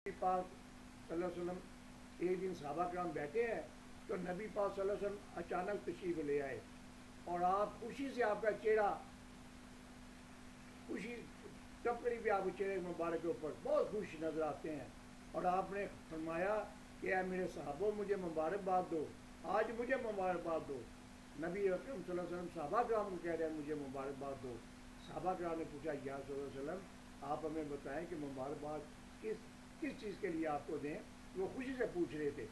पाक सल्लल्लाहु अलैहि वसल्लम एक दिन सहाबा कराम बैठे हैं तो नबी पाक सल्लल्लाहु अलैहि वसल्लम अचानक तशरीफ ले आए और आप खुशी से आपका चेहरा खुशी टपकड़ी भी आपके चेहरे मुबारक के ऊपर बहुत खुश नजर आते हैं और आपने फरमाया कि ऐ मेरे सहाबों मुझे मुबारकबाद दो, आज मुझे मुबारकबाद दो। नबी अकरम सल्लल्लाहु अलैहि वसल्लम सहाबा कराम को कह रहे हैं मुझे मुबारकबाद दो। सहाबा कराम ने पूछा या सल्लल्लाहु अलैहि वसल्लम आप हमें बताएं कि मुबारकबाद किस चीज़ के लिए आपको दें। वो खुशी से पूछ रहे थे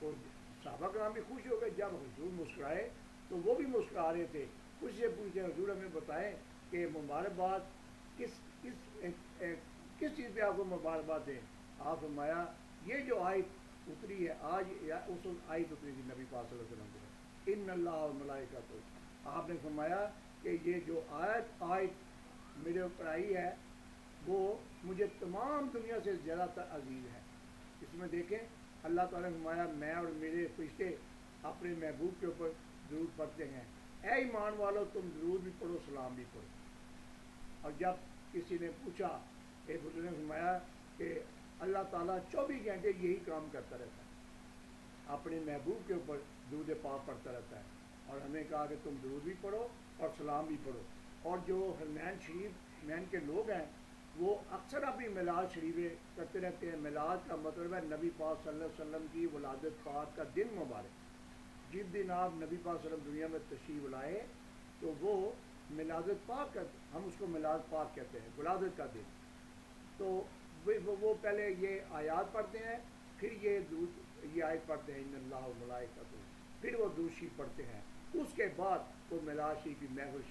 और सहाबा कराम भी खुश हो गए। जब हुजूर मुस्कुराए तो वो भी मुस्कुरा रहे थे, खुशी से पूछे हुजूर हमें बताएं कि मुबारकबाद किस किस किस चीज़ पे आपको मुबारकबाद दें। आप फरमाया ये जो आयत उतरी है आज या उस आयत उतरी थी नबी पाक सल्लल्लाहु अलैहि वसल्लम को, इन्नल्लाह व मलाइकतहू। आपने फरमाया कि ये जो आयत मेरे ऊपर आई है वो मुझे तमाम दुनिया से ज़्यादा अजीज़ है। इसमें देखें अल्लाह ताला ने फरमाया मैं और मेरे फरिश्ते अपने महबूब के ऊपर दरूद पढ़ते हैं। ऐ ईमान वालों तुम दरूद भी पढ़ो सलाम भी पढ़ो। और जब किसी ने पूछा एक बुजुर्ग ने फरमाया कि अल्लाह ताला 24 घंटे यही काम करता रहता है, अपने महबूब के ऊपर दरूद पाक पढ़ता रहता है। और हमें कहा कि तुम दरूद भी पढ़ो और सलाम भी पढ़ो। और जो हरमैन शरीफ के लोग हैं वो अक्सर अपनी मिलाद शरीफें करते रहते हैं। मिलाद का मतलब है नबी पाक सल्लल्लाहु अलैहि वसल्लम की वलादत पाक का दिन मुबारक। जिस दिन आप नबी पाक सल्लल्लाहु अलैहि वसल्लम दुनिया में तशरीफ़ लाए तो वो मिलादत पाक का, हम उसको मिलाद पाक कहते हैं, वलादत का दिन। तो वो पहले ये आयात पढ़ते हैं, फिर ये आयत पढ़ते हैं इन्नल्लाह व मलाइकतहू, फिर वो दूध शरीफ पढ़ते हैं। उसके बाद वो मिलाद शरीफ की महफिल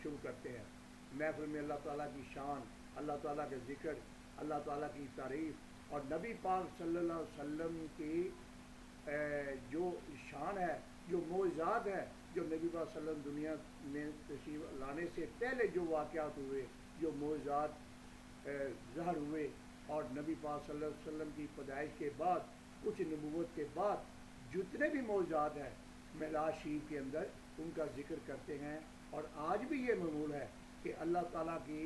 शुरू करते हैं। महफिल में अल्लाह ताला की शान, अल्लाह ताला के ज़िक्र, अल्लाह ताला की तारीफ़ और नबी पाक सल्लल्लाहु अलैहि वसल्लम की जो शान है, जो मोइज़ात है, जो नबी पाक सल्लल्लाहु अलैहि वसल्लम दुनिया में तशरीफ़ लाने से पहले जो वाक़यात हुए, जो मोइज़ात ज़हर हुए और नबी पाक सल्लल्लाहु अलैहि वसल्लम की पैदाइश के बाद कुछ नबूवत के बाद जितने भी मौजूद हैं मिलाद शरीफ के अंदर उनका ज़िक्र करते हैं। और आज भी ये मामूल है कि अल्लाह ताला की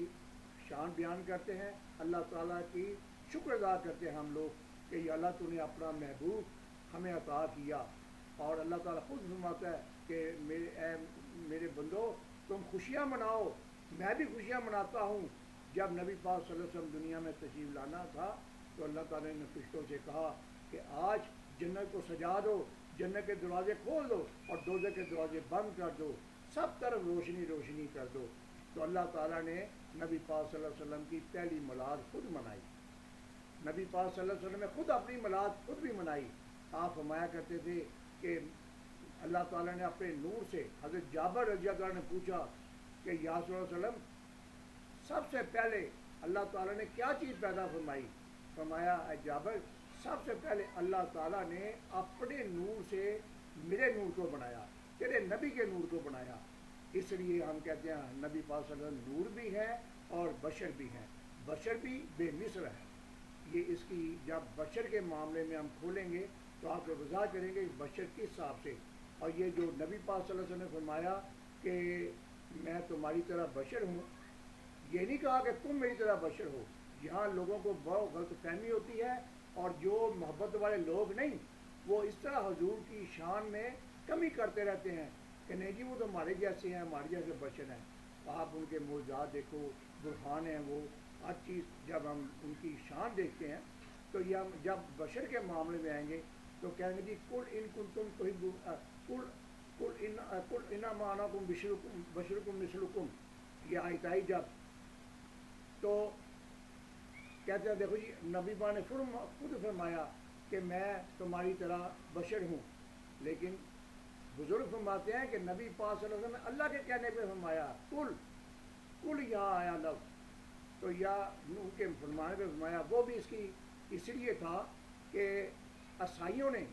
शान बयान करते हैं, अल्लाह ताला की शुक्र अदा करते हैं हम लोग कि अल्लाह तूने अपना महबूब हमें अता किया। और अल्लाह ताला खुद फरमाता है कि मेरे बंदो तुम खुशियाँ मनाओ, मैं भी खुशियाँ मनाता हूँ। जब नबी पाक सल्लल्लाहु अलैहि वसल्लम दुनिया में तशरीफ़ लाना था तो अल्लाह ताला ने फरिश्तों से कहा कि आज जन्नत को सजा दो, जन्नत के दरवाजे खोल दो और दोज़ख के दरवाजे बंद कर दो, सब तरफ रोशनी रोशनी कर दो। तो अल्लाह ताला ने नबी पाक सल्लल्लाहु अलैहि वसल्लम की पहली मिलाद खुद मनाई। नबी पाक सल्लल्लाहु अलैहि वसल्लम ने खुद अपनी मिलाद खुद भी मनाई। आप फरमाया करते थे कि अल्लाह ताला ने अपने नूर से हज़रत जाबिर रज़ी अल्लाह ने पूछा कि या रसूल अल्लाह सल्लम सबसे पहले अल्लाह ताला ने क्या चीज़ पैदा फरमाई। फरमाया जाबिर सबसे पहले अल्लाह ताला ने अपने नूर से मेरे नूर को बनाया, तेरे नबी के नूर को बनाया। इसलिए हम कहते हैं नबी पाक सल्लल्लाहु अलैहि वसल्लम नूर भी है और बशर भी हैं, बशर भी बेमिस्र है। ये इसकी जब बशर के मामले में हम खोलेंगे तो आप वज़ाह करेंगे बशर किस हिसाब से। और ये जो नबी पाक सल्लल्लाहु अलैहि वसल्लम ने फरमाया कि मैं तुम्हारी तरह बशर हूँ, ये नहीं कहा कि तुम मेरी तरह बशर हो। यहाँ लोगों को बहुत गलत फहमी होती है और जो मोहब्बत वाले लोग नहीं वो इस तरह हुजूर की शान में कमी करते रहते हैं कि नहीं जी वो तो हमारे जैसे हैं, हमारे जैसे बशर हैं। आप उनके मौजूद देखो, बुरहान हैं वो, हर चीज़ जब हम उनकी शान देखते हैं तो ये हम जब बशर के मामले में आएंगे तो कहेंगे जी कुल इन तुम कुल इना मानाकुम बशरुकुम मिसलुकुम, ये आयत आई जब तो कहते हैं देखो जी नबी पाक ने खुद फरमाया कि मैं तुम्हारी तरह बशर हूँ। लेकिन बुज़ुर्ग फरमाते हैं कि नबी पाक सल्लल्लाहु अलैहि वसल्लम ने अल्लाह के कहने पे फरमाया कुल यहाँ आया लफ्ज़, तो या उनके फरमाने पे फरमाया। वो भी इसलिए था कि ईसाइयों ने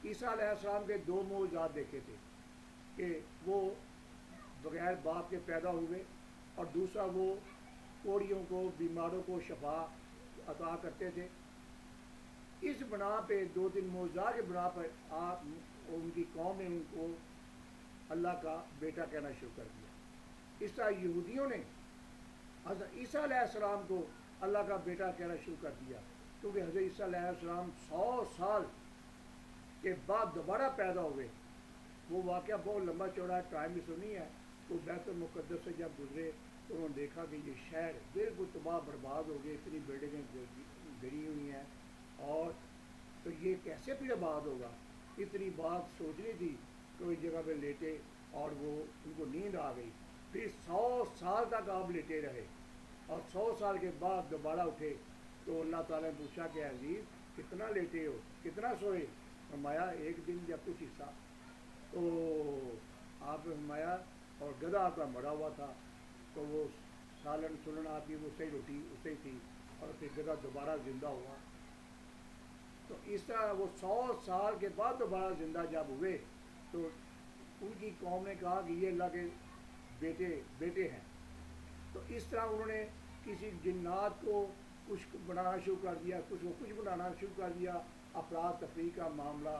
ईसा अलैहिस्सलाम के दो मौजूद देखे थे कि वो बग़ैर बाप के पैदा हुए और दूसरा वो कोड़ियों को बीमारों को शफा अता करते थे। इस बना पे दो तीन मौजूद के बना पर आप उनकी कौम ने उनको अल्लाह का बेटा कहना शुरू कर दिया। इस तरह यहूदियों ने हज़रत ईसा अलैहिस्सलाम को अल्लाह का बेटा कहना शुरू कर दिया। क्योंकि हज़रत ईसा अलैहिस्सलाम 100 साल के बाद दोबारा पैदा हुए। वो वाक़या बहुत लंबा चौड़ा टाइम भी सुनी है। तो बैतुल मुक़द्दस से जब गुजरे तो उन्होंने देखा कि ये शहर बिल्कुल तबाह बर्बाद हो गए, इतनी बिल्डिंगें गिरी हुई हैं, और तो ये कैसे फिर आबाद होगा। इतनी बात सोचनी थी तो इस जगह पे लेटे और वो उनको नींद आ गई। फिर 100 साल तक आप लेटे रहे और 100 साल के बाद दोबारा उठे। तो अल्लाह ताला ने पूछा कि अजीज़ कितना लेटे हो, कितना सोए? फरमाया एक दिन या कुछ हिस्सा। तो आपने फरमाया और गधा आपका मरा हुआ था, तो वो सालन सुलन आपकी वो सही रोटी उससे ही थी, और फिर गधा दोबारा ज़िंदा हुआ। तो इस तरह वो 100 साल के बाद दोबारा ज़िंदा जब हुए तो उनकी कौम ने कहा कि ये अल्लाह के बेटे हैं। तो इस तरह उन्होंने किसी जिन्नात को कुछ बनाना शुरू कर दिया, कुछ को कुछ बनाना शुरू कर दिया। अफरा तफरी का मामला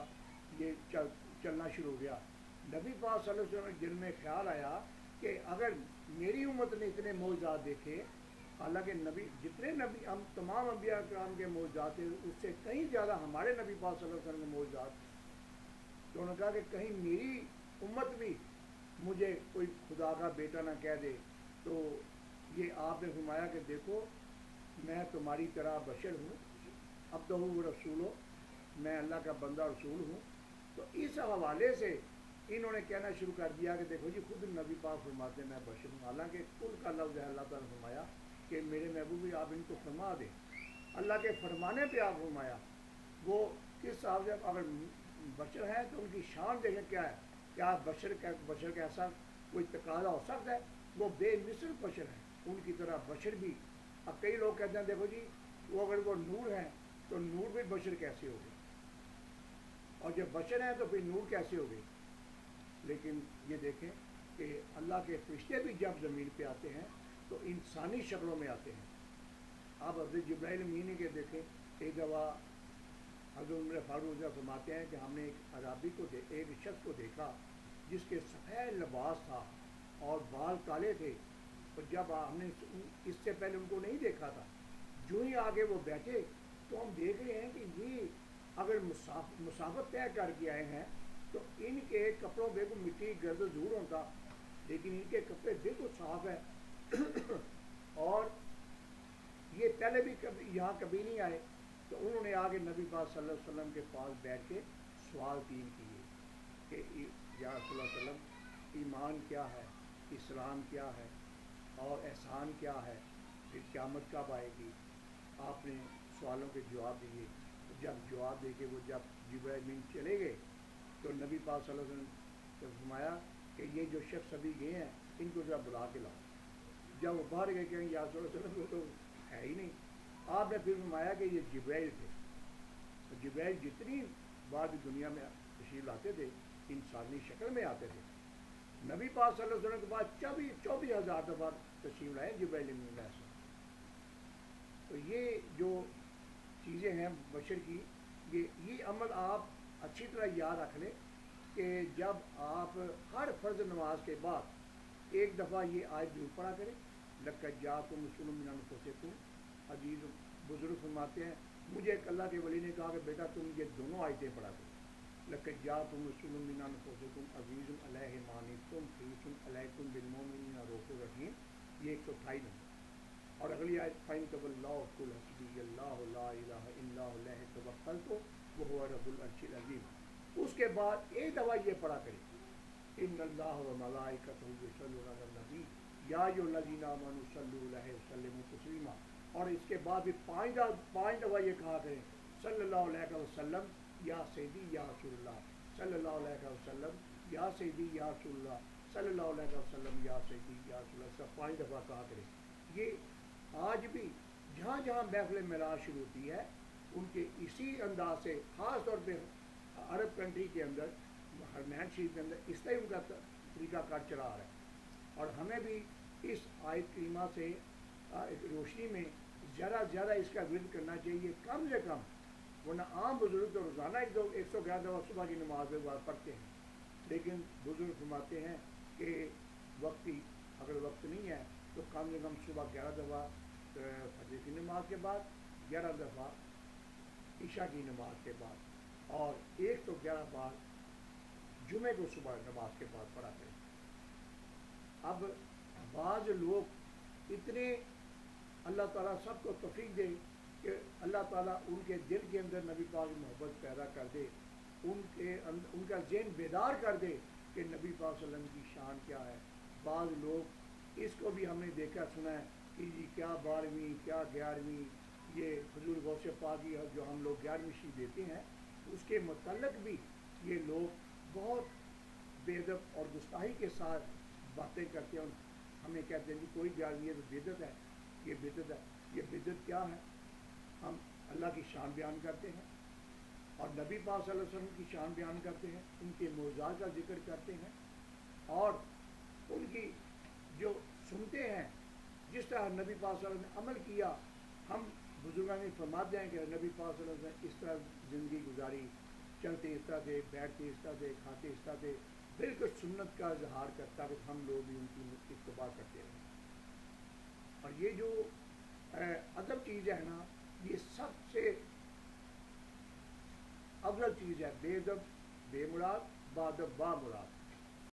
ये चलना शुरू हो गया। नबी पाक सल्लल्लाहु अलैहि वसल्लम के दिल में ख्याल आया कि अगर मेरी उम्मत ने इतने मौजूदात देखे, हालांकि नबी जितने नबी हम तमाम अंबिया कराम के मौजूदात थे उससे कहीं ज़्यादा हमारे नबी पाक सल्लल्लाहु अलैहि वसल्लम के मौजूदात। तो उन्होंने कहा कि कहीं मेरी उम्मत भी मुझे कोई खुदा का बेटा ना कह दे। तो ये आपने फरमाया कि देखो मैं तुम्हारी तरह बशर हूँ, अब तो हूँ रसूल हो, मैं अल्लाह का बंदा रसूल हूँ। तो इस हवाले से इन्होंने कहना शुरू कर दिया कि देखो जी खुद नबी पाक फरमाते हैं मैं बशर हूँ। हालांकि कुल का लफ्ज़ है, अल्लाह ताला ने फरमाया कि मेरे महबूब भी आप इनको फरमा दें। अल्लाह के फरमाने पे आप फरमाया। वो किस हिसाब से अगर बशर है तो उनकी शान देखें क्या है। क्या बशर का ऐसा कोई तकाजा हो सकता है? वो बेमिसल बशर है, उनकी तरह बशर भी। अब कई लोग कहते हैं देखो जी वो अगर वो नूर हैं तो नूर भी बशर कैसे हो गए, और जब बशर हैं तो फिर नूर कैसे हो गए। लेकिन ये देखें कि अल्लाह के फरिश्ते भी जब ज़मीन पे आते हैं तो इंसानी शक्लों में आते हैं। आप हज़रत जिब्राइल अमीन के देखें, एक दफ़ा हज़रत उमर फारूक फरमाते हैं कि हमने एक अराबी को एक शख्स को देखा जिसके सफ़ेद लिबास था और बाल काले थे। और जब हमने इससे पहले उनको नहीं देखा था, जो ही आगे वो बैठे तो हम देख रहे हैं कि ये अगर मुसाफत तय करके आए हैं तो इनके कपड़ों पे को मिट्टी गर्द ज़रूर होता, लेकिन इनके कपड़े बिल्कुल साफ़ है। और ये पहले भी यहाँ कभी नहीं आए। तो उन्होंने आगे नबी पाक सल्लल्लाहु अलैहि वसल्लम के पास बैठ के सवाल 3 किए कि या रसूलल्लाह सल्लल्लाहु अलैहि वसल्लम ईमान क्या है, इस्लाम क्या है और एहसान क्या है, फिर क़यामत कब आएगी। आपने सवालों के जवाब दिए। जब जवाब दे के वो जब जिब्राइल अमीन चले गए तो नबी पाक सल्लल्लाहु अलैहि वसल्लम ने फरमाया कि ये जो शख्स अभी गए हैं इनको जरा बुला के लाओ। जब वो बाहर गए कहेंगे या रसूल अल्लाह वो तो है ही नहीं। आपने फिर फरमाया कि ये जिब्राइल थे। तो जिब्राइल जितनी बार भी दुनिया में तशरीफ लाते थे इंसानी शक्ल में आते थे। नबी पाक सल्लल्लाहु अलैहि वसल्लम के बाद 24,000 दफ़ा तशरीफ लाए जिब्राइल अमीन ऐसा। तो ये जो चीज़ें हैं बशर की, ये अमल आप अच्छी तरह याद रख लें कि जब आप हर फ़र्ज़ नमाज के बाद एक दफ़ा ये आयत जरूर पढ़ा करें, लक़द जाअकुम रसूलुम मिन अनफुसिकुम। अजीज़ बुज़ुर्ग फरमाते हैं मुझे एक अल्लाह के वली ने कहा कि बेटा तुम ये दोनों आयतें पढ़ा करो, लक़द जाअकुम रसूलुम मिन अनफुसिकुम अज़ीज़ुन अलैहि मा अनित्तुम हरीसुन अलैकुम बिल मुमिनीना रऊफ़ुर रहीम, ये 128 नंबर। और अगली आयत फ़इन तवल्लौ कुल हस्बी अल्लाहु ला इलाहा इल्ला हु अलैहि तवक्कलतु व हुवा रब्बुल अर्शिल अज़ीम। उसके बाद एक दफ़ा ये पढ़ा करें इन्नल्लाह व मलाइकतहु युसल्लूना अलन नबी या अय्युहल्लज़ीना आमनू सल्लू अलैहि व सल्लिमू तस्लीमा। और इसके बाद भी 5 दफ़ा ये कहा करें सल्लल्लाहु अलैहि वसल्लम या सैयदी या रसूलुल्लाह, सल्लल्लाहु अलैहि वसल्लम या सैयदी या रसूलुल्लाह, सल्लल्लाहु अलैहि वसल्लम या सैयदी या रसूलुल्लाह। सब 5 दफ़ा कहा करें। ये आज भी जहाँ जहाँ महफ़िल मेराज शुरू होती है उनके इसी अंदाज से, ख़ास तौर पे अरब कंट्री के अंदर हरमैन शरीफ के अंदर इस तरह उनका तरीका कार चला आ रहा है। और हमें भी इस आयत करीमा से रोशनी में ज़्यादा से ज़्यादा इसका विरद करना चाहिए कम से कम, वरना आम बुज़ुर्ग तो रोज़ाना 111 दफ़ा सुबह की नमाज पढ़ते हैं, लेकिन बुज़ुर्ग फरमाते हैं कि वक्त ही अगर वक्त नहीं है तो कम से कम सुबह 11 दफ़ा फजर की नमाज के बाद, 11 दफ़ा عشاء کی نماز کے بعد، اور 1 تو 11 بار جمعے کو صبح نماز کے بعد پڑھا کریں۔ اب بعض لوگ اتنے، اللہ تعالیٰ سب کو توفیق دے کہ اللہ تعالیٰ ان کے دل کے اندر نبی پاک کی محبت پیدا کر دے، ان کا ذہن بیدار کر دے کہ نبی پاک صلی اللہ علیہ وسلم کی شان کیا ہے۔ بعض لوگ اس کو بھی ہم نے دیکھا سنا ہے کہ جی کیا 12ویں کیا 11ویں، یہ حضور غوث پاک کی جو ہم لوگ 11ویں شریف دیتے ہیں اس کے متعلق بھی یہ لوگ بہت بے ادب اور گستاخی کے ساتھ باتیں کرتے ہیں۔ ہمیں کہتے ہیں جی کوئی 11ویں ہے تو بدعت ہے، یہ بدعت ہے۔ یہ بدعت کیا ہے؟ ہم اللہ کی شان بیان کرتے ہیں اور نبی پاک صلی اللہ علیہ وسلم کی شان بیان کرتے ہیں، ان کے معجزات کا ذکر کرتے ہیں، اور ان کی جو سنتے ہیں جس طرح نبی پاک صلی اللہ علیہ وسلم نے عمل کیا۔ ہم بزرگان نے فرماتے ہیں کہ نبی پاک صلی اللہ علیہ وسلم اس طرح زندگی گزاری، چلتے اس طرح تھے، بیٹھتے اس طرح تھے، کھاتے اس طرح تھے، بالکل سنت کا اظہار کرتا کہ ہم لوگ بھی ان کی اتباع کرتے رہیں۔ اور یہ جو ادب چیز ہے نا، یہ سب سے افضل چیز ہے۔ بے ادب بے مراد، با ادب با مراد۔